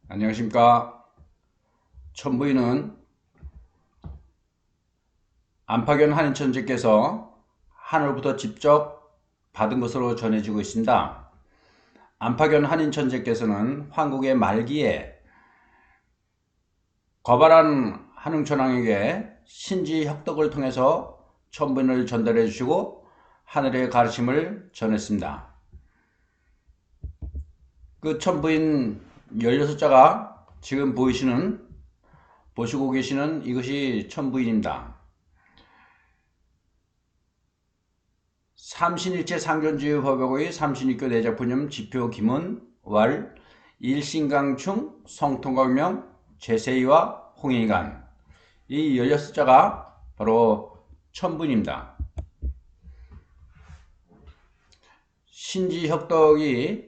안녕하십니까. 천부인은 안파견 한인천재께서 하늘부터 직접 받은 것으로 전해지고 있습니다. 안파견 한인천재께서는 황국의 말기에 거발한 한웅천왕에게 신지혁덕을 통해서 천부인을 전달해 주시고 하늘의 가르침을 전했습니다. 그 천부인 16자가 지금 보시고 계시는 이것이 천부인입니다. 삼신일체 상존주의 법역의 삼신일교 내작분념 지표 김은 왈 일신강충 성통각명 제세이와 홍익간 이 16자가 바로 천부인입니다. 신지혁덕이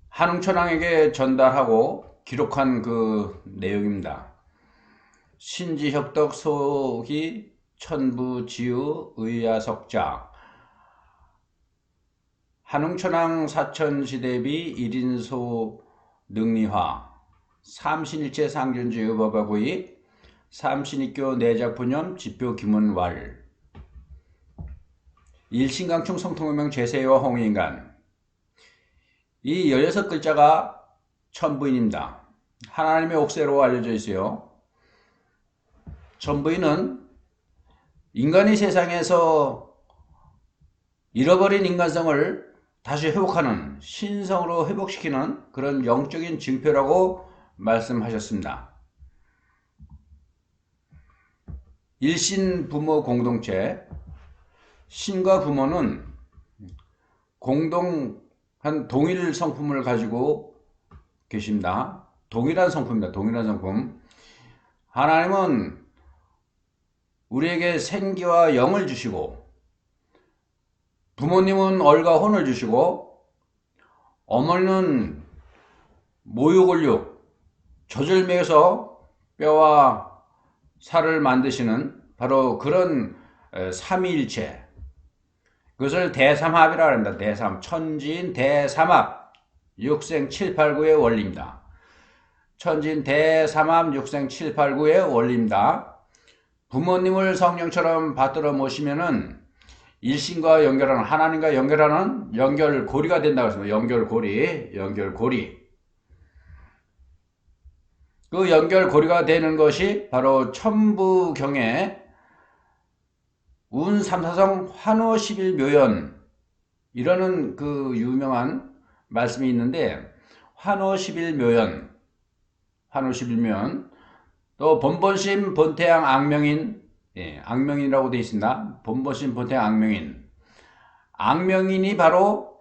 한웅천왕에게 전달하고 기록한 그 내용입니다. 신지혁덕 소기 천부지의 의야석자 한웅천왕 사천시대비 1인소 능리화 삼신일체 상존주의 법화구이 삼신익교 내작분념 지표 김은왈 일신강충 성통명명 제세와 홍인간 이 16글자가 천부인입니다. 하나님의 옥새로 알려져 있어요. 천부인은 인간이 세상에서 잃어버린 인간성을 다시 회복하는 신성으로 회복시키는 그런 영적인 징표라고 말씀하셨습니다. 일신 부모 공동체 신과 부모는 공동한 동일 성품을 가지고 계십니다. 동일한 성품입니다. 동일한 성품. 하나님은 우리에게 생기와 영을 주시고 부모님은 얼과 혼을 주시고 어머니는 모유골육 젖을 먹여서 뼈와 살을 만드시는 바로 그런 삼위일체 그것을 대삼합이라고 합니다. 대삼 천지인 대삼합 육생 789의 원리입니다. 천지인 대삼합 육생 789의 원리입니다. 부모님을 성령처럼 받들어 모시면은 일신과 연결하는 하나님과 연결하는 연결고리가 된다고 했습니다. 연결고리. 그 연결고리가 되는 것이 바로 천부경에 운삼사성 환호 11묘연 이러는 그 유명한 말씀이 있는데 환호 11묘연 또 본본심 본태양 악명인 악명인이라고 되어 있습니다. 본본심 본태양 악명인 악명인이 바로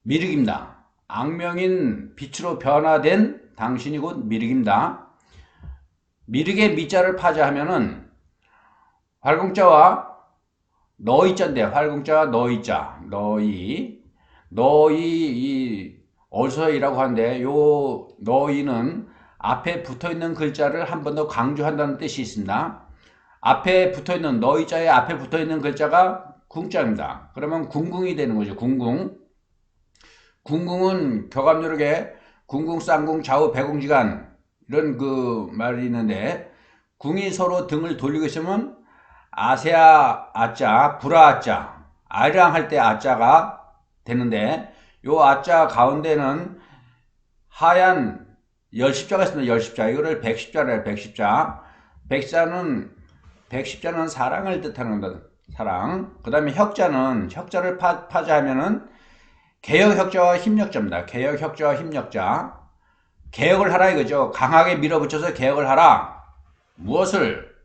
미륵입니다. 악명인 빛으로 변화된 당신이 곧 미륵입니다. 미륵의 미자를 파자하면은 활공자와 너희자인데 활공자와 너희자 너희 이 어서이라고 하는데 요 너희는 앞에 붙어있는 글자를 한 번 더 강조한다는 뜻이 있습니다. 앞에 붙어있는 너희자의 앞에 붙어있는 글자가 궁자입니다. 그러면 궁궁이 되는 거죠. 궁궁은 격압요력에 궁궁, 쌍궁, 좌우, 배궁지간 이런 그 말이 있는데 궁이 서로 등을 돌리고 있으면 아세아 아자, 불아 아자, 아리랑 할 때 아자가 되는데 요 아자 가운데는 하얀 열십자가 있습니다. 열십자. 이거를 백십자라 해요. 백십자는 사랑을 뜻하는 사랑. 그 다음에 혁자를 파자하면은 개혁혁자와 힘력자입니다. 개혁혁자와 힘력자. 개혁을 하라 이거죠. 강하게 밀어붙여서 개혁을 하라. 무엇을?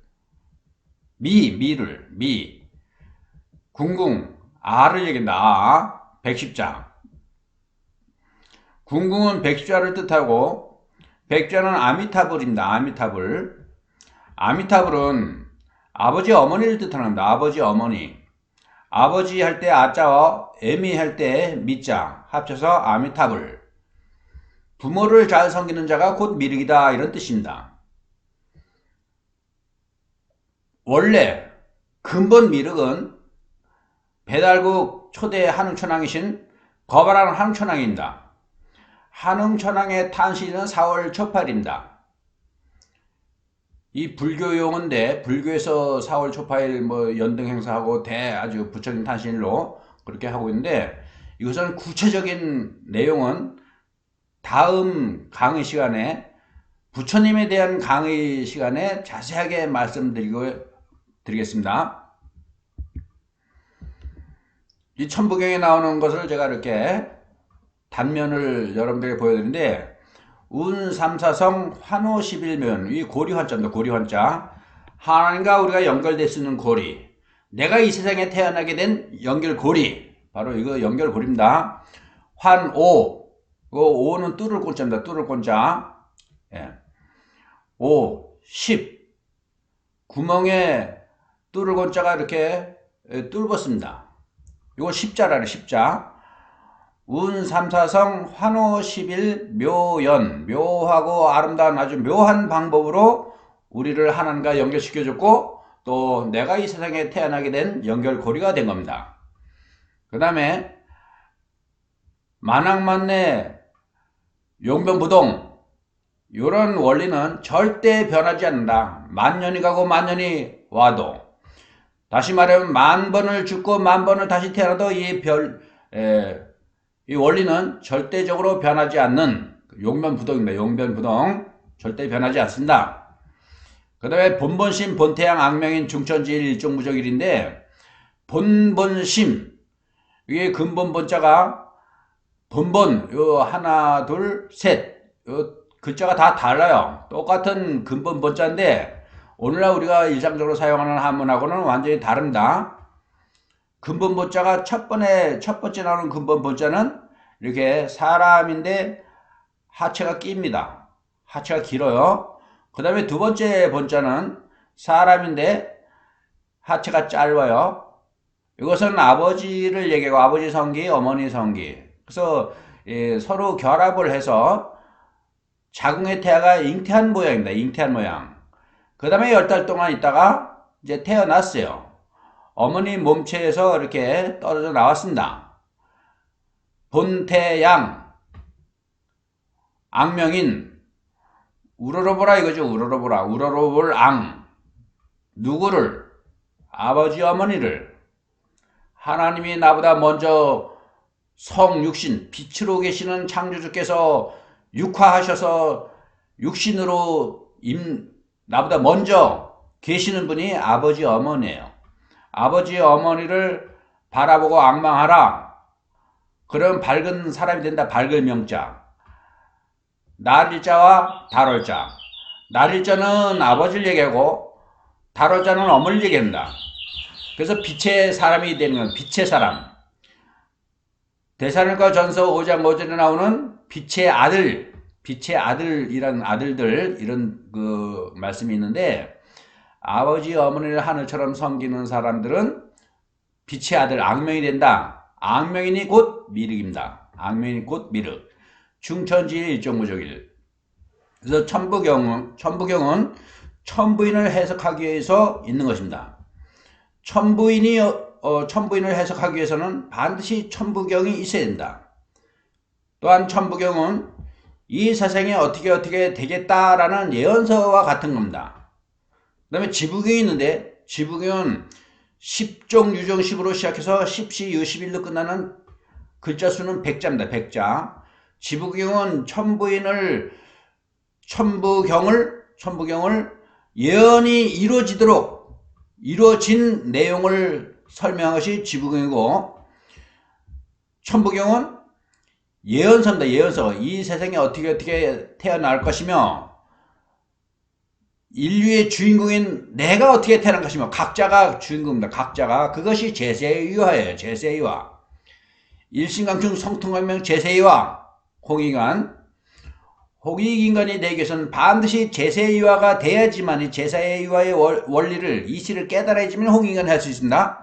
미를. 궁궁. 아를 얘기한다. 백십자. 궁궁은 백십자를 뜻하고 백자는 아미타불입니다. 아미타불은 아버지 어머니를 뜻합니다. 아버지 어머니. 아버지 할 때 아자와 애미 할 때 미자 합쳐서 아미타불. 부모를 잘 섬기는 자가 곧 미륵이다 이런 뜻입니다. 원래 근본 미륵은 배달국 초대 한웅천왕이신 거발하는 한웅천왕입니다. 한흥천왕의 탄신은 4월 초팔입니다. 이 불교 용어인데 불교에서 4월 초파일 뭐 연등 행사하고 아주 부처님 탄신일로 그렇게 하고 있는데 이것은 구체적인 내용은 다음 강의 시간에 부처님에 대한 강의 시간에 자세하게 말씀드리겠습니다. 이 천부경에 나오는 것을 제가 이렇게 단면을 여러분들에게 보여드리는데 운삼사성 환호십일면 이 고리환자입니다. 고리환자. 하나님과 우리가 연결될 수 있는 고리. 내가 이 세상에 태어나게 된 연결고리. 바로 이거 연결고리입니다. 환오. 오는 뚫을 꼰자입니다. 뚫을 꼰자. 예. 오, 십. 구멍에 뚫을 꼰자가 이렇게 뚫었습니다. 이거 십자라는 십자. 운삼사성 환호십일 묘연. 묘하고 아름다운 아주 묘한 방법으로 우리를 하나님과 연결시켜줬고 또 내가 이 세상에 태어나게 된 연결고리가 된 겁니다. 그 다음에 만왕만내 용변부동 이런 원리는 절대 변하지 않는다. 만년이 가고 만년이 와도 다시 말하면 만번을 죽고 만번을 다시 태어나도 이 원리는 절대적으로 변하지 않는 용변부동입니다. 용변부동 절대 변하지 않습니다. 그 다음에 본본심 본태양 악명인 중천지일 일종무적일인데 본본심 이게 근본 본자가 본본 요 하나 둘 셋 요 글자가 다 달라요. 똑같은 근본 본자인데 오늘날 우리가 일상적으로 사용하는 한문하고는 완전히 다릅니다. 근본 본자가 첫 번째 나오는 근본 본자는 이렇게 사람인데 하체가 낍니다. 하체가 길어요. 그 다음에 두 번째 본자는 사람인데 하체가 짧아요. 이것은 아버지를 얘기하고 아버지 성기, 어머니 성기. 그래서 서로 결합을 해서 자궁의 태아가 잉태한 모양입니다. 잉태한 모양. 그 다음에 10달 동안 있다가 이제 태어났어요. 어머니 몸체에서 이렇게 떨어져 나왔습니다. 본태양 악명인 우러러보라 이거죠. 우러러보라. 우러러볼 앙. 누구를? 아버지 어머니를. 하나님이 나보다 먼저 성육신 빛으로 계시는 창조주께서 육화하셔서 육신으로 나보다 먼저 계시는 분이 아버지 어머니예요. 아버지 어머니를 바라보고 앙망하라. 그럼 밝은 사람이 된다. 밝을 명자. 날일자와 달월자. 날일자는 아버지를 얘기하고 달월자는 어머니를 얘기합니다. 그래서 빛의 사람이 되는 건 빛의 사람. 대사령과 전서 5장 5절에 나오는 빛의 아들이란 아들들 이런 그 말씀이 있는데 아버지 어머니를 하늘처럼 섬기는 사람들은 빛의 아들 악명이 된다. 악명이니 곧 미륵입니다. 악명이니 곧 미륵. 중천지의 일종무적일. 그래서 천부경은 천부인을 해석하기 위해서 있는 것입니다. 천부인을 해석하기 위해서는 반드시 천부경이 있어야 된다. 또한 천부경은 이 세상에 어떻게 되겠다라는 예언서와 같은 겁니다. 그 다음에 지부경이 있는데 지부경은 10종, 유종, 10으로 시작해서 10시, 60일로 끝나는 글자 수는 100자입니다. 100자. 지부경은 천부경을 예언이 이루어진 내용을 설명한 것이 지부경이고 천부경은 예언서입니다. 예언서. 이 세상에 어떻게 태어날 것이며 인류의 주인공인 내가 어떻게 태어날 것이며 각자가 주인공입니다. 각자가. 그것이 제세의화예요. 제세의화. 일신강충 성통강명 제세의화. 홍익인간이 되기 위해서는 반드시 제세의화가 돼야지만 이 제세의화의 원리를 이치를 깨달아야지만 홍익인간이 할 수 있습니다.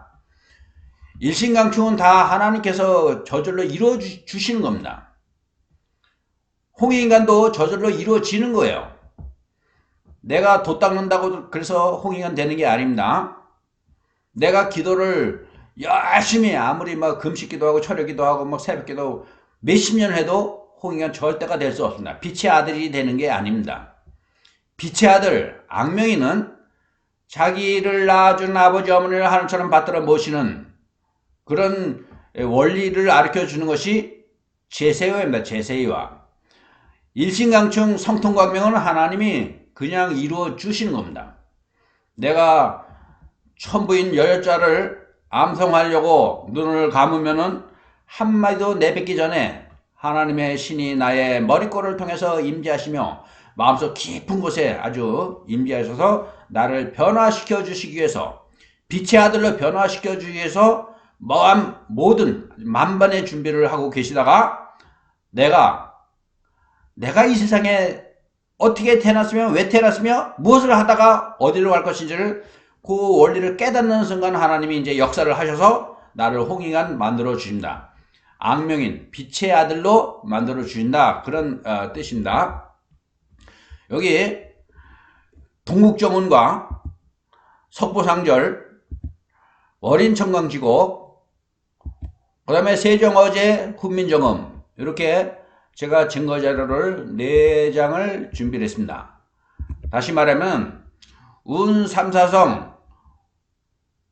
일신강충은 다 하나님께서 저절로 이루어 주시는 겁니다. 홍익인간도 저절로 이루어지는 거예요. 내가 돛 닦는다고 그래서 홍익인간 되는 게 아닙니다. 내가 기도를 열심히 아무리 막 금식기도 하고 철회기도 하고 막 새벽기도 몇십 년 해도 홍인간 절대가 될 수 없습니다. 빛의 아들이 되는 게 아닙니다. 빛의 아들 악명이는 자기를 낳아준 아버지 어머니를 하나님처럼 받들어 모시는 그런 원리를 가르쳐 주는 것이 제세의입니다. 제세의와 일신강충 성통광명은 하나님이 그냥 이루어 주시는 겁니다. 내가 천부인 여여자를 암송하려고 눈을 감으면은 한마디도 내뱉기 전에 하나님의 신이 나의 머리꼬를 통해서 임재하시며 마음속 깊은 곳에 아주 임재하셔서 나를 변화시켜 주시기 위해서 빛의 아들로 변화시켜 주기 위해서 모든 만반의 준비를 하고 계시다가 내가 이 세상에 어떻게 태어났으며 왜 태어났으며 무엇을 하다가 어디로 갈 것인지를 그 원리를 깨닫는 순간 하나님이 이제 역사를 하셔서 나를 홍익한 만들어 주신다. 악명인 빛의 아들로 만들어 주신다. 그런 뜻입니다. 여기 동국정운과 석보상절, 어린청강지곡, 그 다음에 세정어제, 훈민정음 이렇게 제가 증거자료를 4장을 준비를 했습니다. 다시 말하면 운삼사성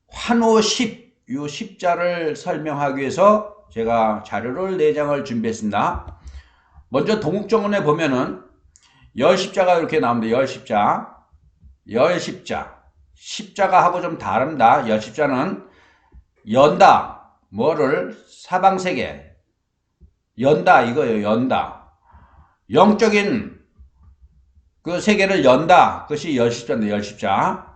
환호 10, 이 10자를 설명하기 위해서 제가 자료를 4장을 준비했습니다. 먼저 동국정운에 보면은 열십자가 이렇게 나옵니다. 열십자. 십자가하고 좀 다릅니다. 열십자는 연다. 뭐를? 사방세계. 연다 이거예요. 연다. 영적인 그 세계를 연다. 그것이 열십자인데 열십자.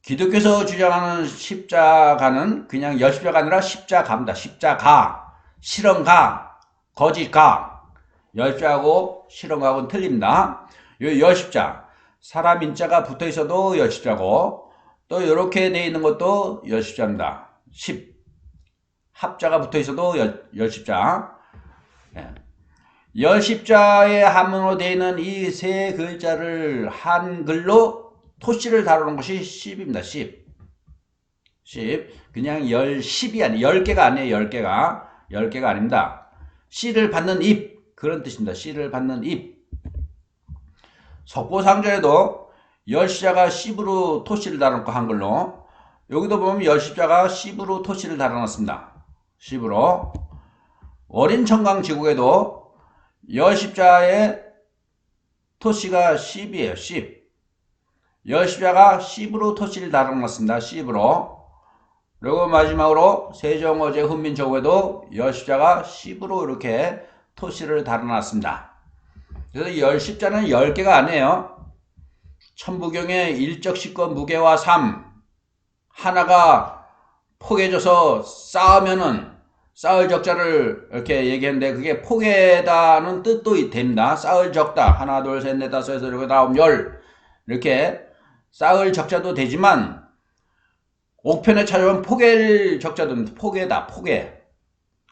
기독교에서 주장하는 십자가는 그냥 열십자가 아니라 십자가입니다. 십자가, 실험가, 거짓가. 열자하고 실험가하고는 틀립니다. 이 열십자, 사람 인자가 붙어 있어도 열십자고 또 이렇게 되어 있는 것도 열십자입니다. 합자가 붙어 있어도 열십자. 열십자의 한문으로 되어 있는 이 세 글자를 한글로 토씨를 다루는 것이 십입니다. 십. 그냥 열십이 아니에요. 10개가 아니에요. 10개가 아닙니다. 씨를 받는 잎. 그런 뜻입니다. 씨를 받는 잎. 석보상절에도 열십자가 십으로 토씨를 달아놓고 한글로 여기도 보면 열십자가 십으로 토씨를 달아놨습니다. 십으로. 어린청강지국에도 열십자의 토씨가 십이에요. 십. 열십자가 십으로 토씨를 달아놨습니다. 십으로. 그리고 마지막으로 세정어제 훈민정음에도 열십자가 십으로 이렇게 토씨를 달아놨습니다. 그래서 열십자는 10개가 아니에요. 천부경의 일적식과 무게와 삶 하나가 포개져서 쌓으면은 쌓을 적자를 이렇게 얘기했는데 그게 포개다는 뜻도 됩니다. 쌓을 적다. 하나, 둘, 셋, 넷, 다섯, 여섯, 일곱, 아홉, 열 이렇게 쌓을 적자도 되지만 옥편에 찾아오면 포갤 적자도 됩니다. 포개다. 포개.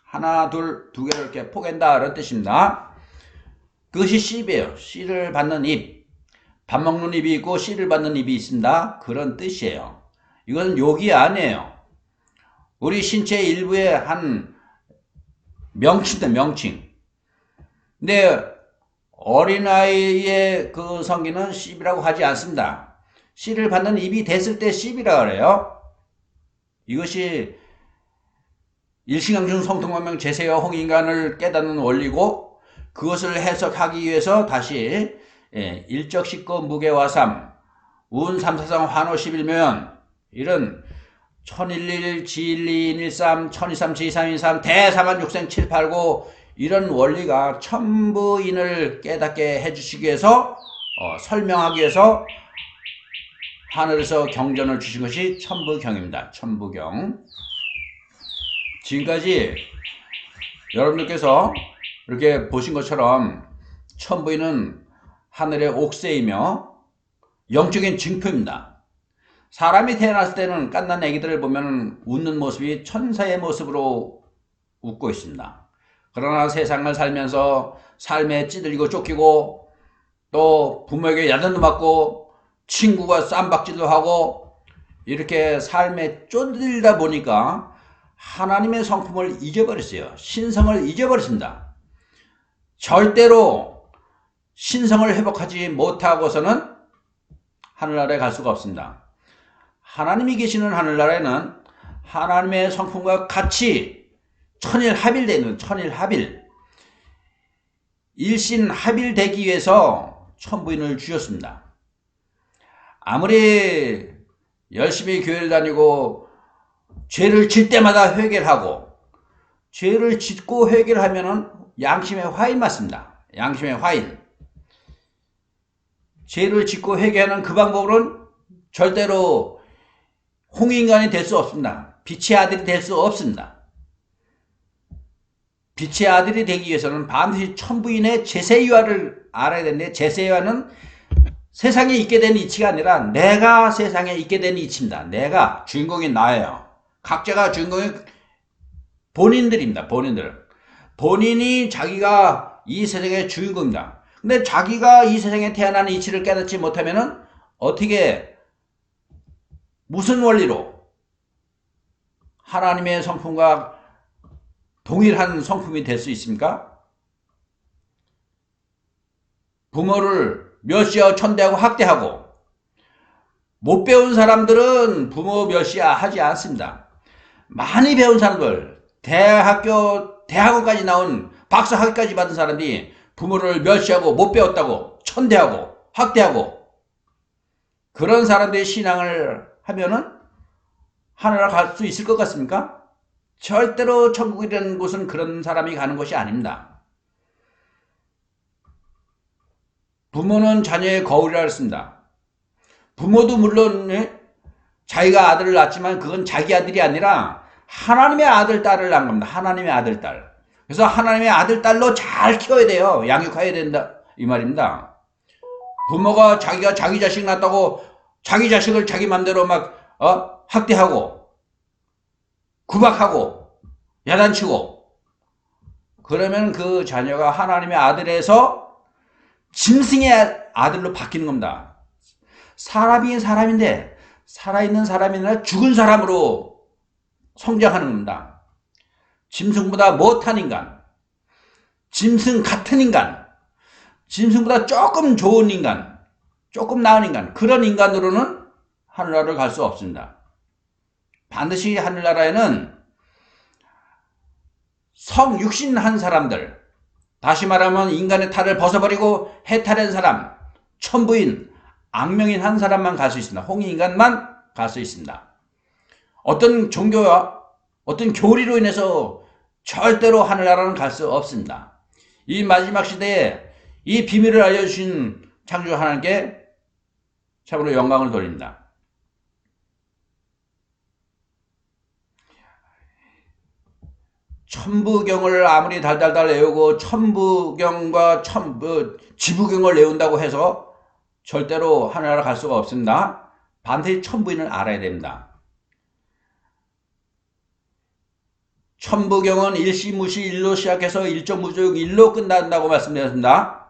하나, 둘, 두 개를 이렇게 포갠다. 이런 뜻입니다. 그것이 씨이에요. 씨를 받는 잎. 밥 먹는 잎이 있고 씨를 받는 잎이 있습니다. 그런 뜻이에요. 이건 욕이 아니에요. 우리 신체 일부의 한 명칭입니다. 명칭. 근데 어린아이의 그 성기는 씨이라고 하지 않습니다. 씨를 받는 잎이 됐을 때 씨이라고 그래요. 이것이 일신강중 성통광명 제세와 홍인간을 깨닫는 원리고 그것을 해석하기 위해서 다시 일적식고 무게화삼 운삼사성 환호 11면 이런 천일일 지일이인일삼 천이삼 지이삼인삼 대사만육생 789 이런 원리가 천부인을 깨닫게 해주시기 위해서 설명하기 위해서 하늘에서 경전을 주신 것이 천부경입니다. 천부경. 지금까지 여러분들께서 이렇게 보신 것처럼 천부인은 하늘의 옥새이며 영적인 징표입니다. 사람이 태어났을 때는 갓난 아기들을 보면 웃는 모습이 천사의 모습으로 웃고 있습니다. 그러나 세상을 살면서 삶에 찌들리고 쫓기고 또 부모에게 야단도 맞고 친구가 쌈박질도 하고 이렇게 삶에 쫓들다 보니까 하나님의 성품을 잊어버렸어요. 신성을 잊어버렸습니다. 절대로 신성을 회복하지 못하고서는 하늘나라에 갈 수가 없습니다. 하나님이 계시는 하늘나라에는 하나님의 성품과 같이 천일합일되어 있는 천일합일, 일신합일되기 위해서 천부인을 주셨습니다. 아무리 열심히 교회를 다니고 죄를 질 때마다 회개를 하고, 죄를 짓고 회개를 하면은 양심의 화인 맞습니다. 양심의 화인. 죄를 짓고 회개하는 그 방법으로는 절대로 홍인간이 될 수 없습니다. 빛의 아들이 될 수 없습니다. 빛의 아들이 되기 위해서는 반드시 천부인의 제세유화를 알아야 되는데, 제세유화는 세상에 있게 된 이치가 아니라 내가 세상에 있게 된 이치입니다. 내가 주인공이 나예요. 각자가 주인공이 본인들입니다. 본인이 자기가 이 세상의 주인공입니다. 근데 자기가 이 세상에 태어나는 이치를 깨닫지 못하면은 어떻게, 무슨 원리로 하나님의 성품과 동일한 성품이 될 수 있습니까? 부모를 멸시하고 천대하고 학대하고, 못 배운 사람들은 부모 멸시하지 않습니다. 많이 배운 사람들, 대학원까지 나온 박사학위까지 받은 사람이 부모를 멸시하고 못 배웠다고 천대하고 학대하고, 그런 사람들의 신앙을 하면은 하늘나라 갈 수 있을 것 같습니까? 절대로 천국이라는 곳은 그런 사람이 가는 것이 아닙니다. 부모는 자녀의 거울이라 했습니다. 부모도 물론 자기가 아들을 낳았지만 그건 자기 아들이 아니라 하나님의 아들, 딸을 낳은 겁니다. 하나님의 아들, 딸. 그래서 하나님의 아들, 딸로 잘 키워야 돼요. 양육해야 된다, 이 말입니다. 부모가 자기가 자기 자식 낳았다고 자기 자식을 자기 맘대로 막 학대하고 구박하고 야단치고, 그러면 그 자녀가 하나님의 아들에서 짐승의 아들로 바뀌는 겁니다. 사람이 사람인데 살아있는 사람이 아니라 죽은 사람으로 성장하는 겁니다. 짐승보다 못한 인간, 짐승 같은 인간, 짐승보다 조금 좋은 인간, 조금 나은 인간, 그런 인간으로는 하늘나라를 갈 수 없습니다. 반드시 하늘나라에는 성육신한 사람들, 다시 말하면 인간의 탈을 벗어버리고 해탈한 사람, 천부인, 악명인 한 사람만 갈 수 있습니다. 홍인간만 갈 수 있습니다. 어떤 종교와 어떤 교리로 인해서 절대로 하늘나라는 갈 수 없습니다. 이 마지막 시대에 이 비밀을 알려주신 창조 하나님께 참으로 영광을 돌립니다. 천부경을 아무리 달달달 외우고 천부경과 지부경을 외운다고 해서 절대로 하늘나라 갈 수가 없습니다. 반드시 천부인을 알아야 됩니다. 천부경은 일시무시 일로 시작해서 일조무조육 일로 끝난다고 말씀드렸습니다.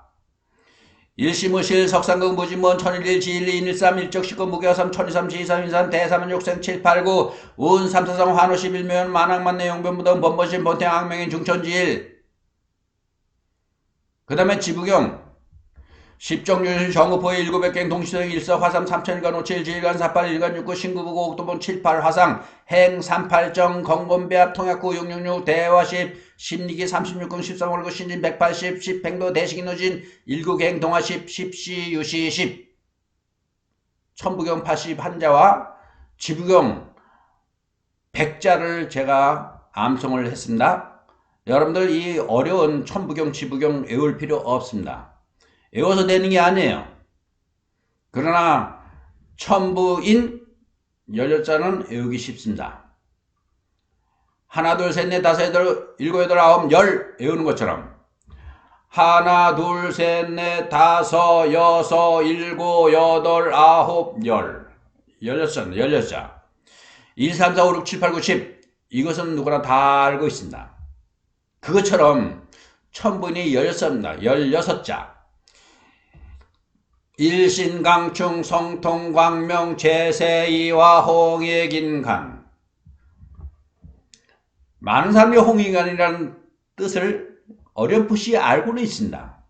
일시무실 석상극 무진문 천일일 지일리 인일삼 일적시고 무교삼 천이삼 지이삼 인삼 대삼은 육생 칠팔구 운 삼사성 환호 십일묘연 만학만내 용변무덤 번번신 번태 악명인 중천지일. 그 다음에 지부경 십정유실 정우포의 일구백갱 동시성 일서 화삼 삼천일간 오칠 지일간 사팔 일간 육구 신구부고 옥도본 칠팔 화상 행 삼팔정 건건배합 통약구 666 대화십 십리기 36경 13월구 신진 180 십행도 대식인우진 일구갱 동화십 십시 유시 10 천부경 80 한자와 지부경 100자를 제가 암송을 했습니다. 여러분들 이 어려운 천부경 지부경 외울 필요 없습니다. 외워서 되는 게 아니에요. 그러나 천부인 18자는 외우기 쉽습니다. 하나 둘 셋 넷 다섯 여덟 일곱 여덟 아홉 열 외우는 것처럼 하나 둘 셋 넷 다섯 여섯 일곱 여덟 아홉 열 16자 1, 3, 4, 5, 6, 7, 8, 9, 10 이것은 누구나 다 알고 있습니다. 그것처럼 천부인이 16입니다. 16자 일신강충 성통광명 제세이와 홍익인간. 많은 사람이 홍익인간이라는 뜻을 어렴풋이 알고는 있습니다.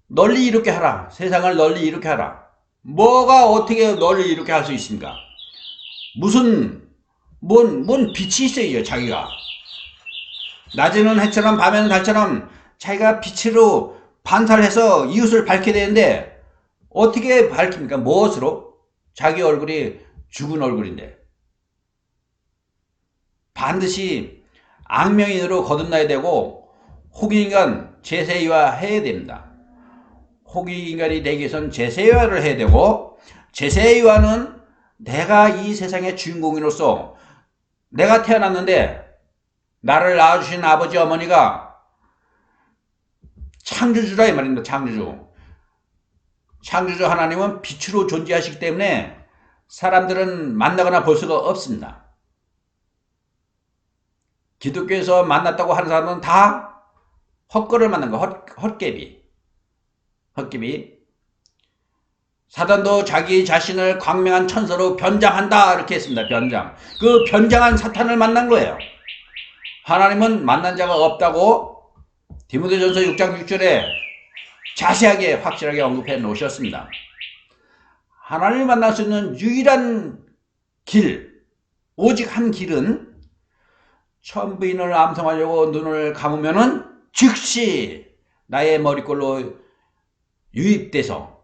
널리 이렇게 하라. 세상을 널리 이렇게 하라. 뭐가 어떻게 널리 이렇게 할 수 있습니까? 무슨 뭔 빛이 있어요, 자기가. 낮에는 해처럼 밤에는 달처럼 자기가 빛으로 반사해서 이웃을 밝게 되는데 어떻게 밝힙니까? 무엇으로? 자기 얼굴이 죽은 얼굴인데. 반드시 악명인으로 거듭나야 되고 호기인간 제세이화 해야 됩니다. 호기인간이 되기 위해서는 제세이화를 해야 되고, 제세이화는 내가 이 세상의 주인공으로서 내가 태어났는데 나를 낳아주신 아버지 어머니가 창조주라 이 말입니다. 창조주 하나님은 빛으로 존재하시기 때문에 사람들은 만나거나 볼 수가 없습니다. 기독교에서 만났다고 하는 사람은 다 헛거를 만난 거, 헛개비. 사단도 자기 자신을 광명한 천사로 변장한다 이렇게 했습니다. 변장. 그 변장한 사탄을 만난 거예요. 하나님은 만난 자가 없다고 디모데전서 6장 6절에 자세하게 확실하게 언급해 놓으셨습니다. 하나님을 만날 수 있는 유일한 길, 오직 한 길은 천부인을 암송하려고 눈을 감으면은 즉시 나의 머리꼴로 유입돼서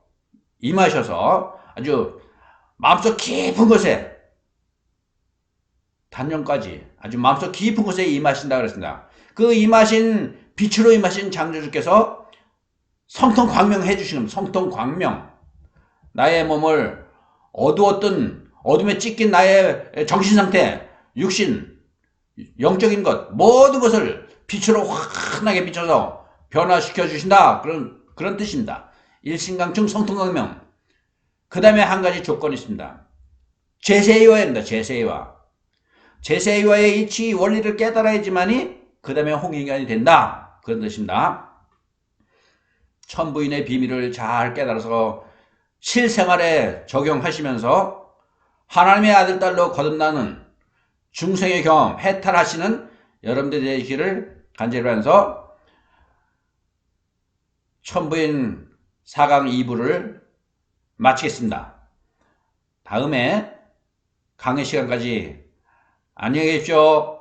임하셔서 아주 마음속 깊은 곳에 단연까지 아주 마음속 깊은 곳에 임하신다 그랬습니다. 그 임하신 빛으로 임하신 창조주께서 성통광명해 주시는 겁니다. 성통광명. 나의 몸을 어두웠던 어둠에 찢긴 나의 정신상태, 육신, 영적인 것 모든 것을 빛으로 환하게 비춰서 변화시켜 주신다. 그런 뜻입니다. 일신강충 성통광명. 그 다음에 한 가지 조건이 있습니다. 제세이화입니다. 제세이화의 이치 원리를 깨달아야지만이 그 다음에 홍익인간이 된다. 그런 뜻입니다. 천부인의 비밀을 잘 깨달아서 실생활에 적용하시면서 하나님의 아들, 딸로 거듭나는 중생의 경험, 해탈하시는 여러분들 되시기를 간절히 바라면서 천부인 4강 2부를 마치겠습니다. 다음에 강의 시간까지 안녕히 계십시오.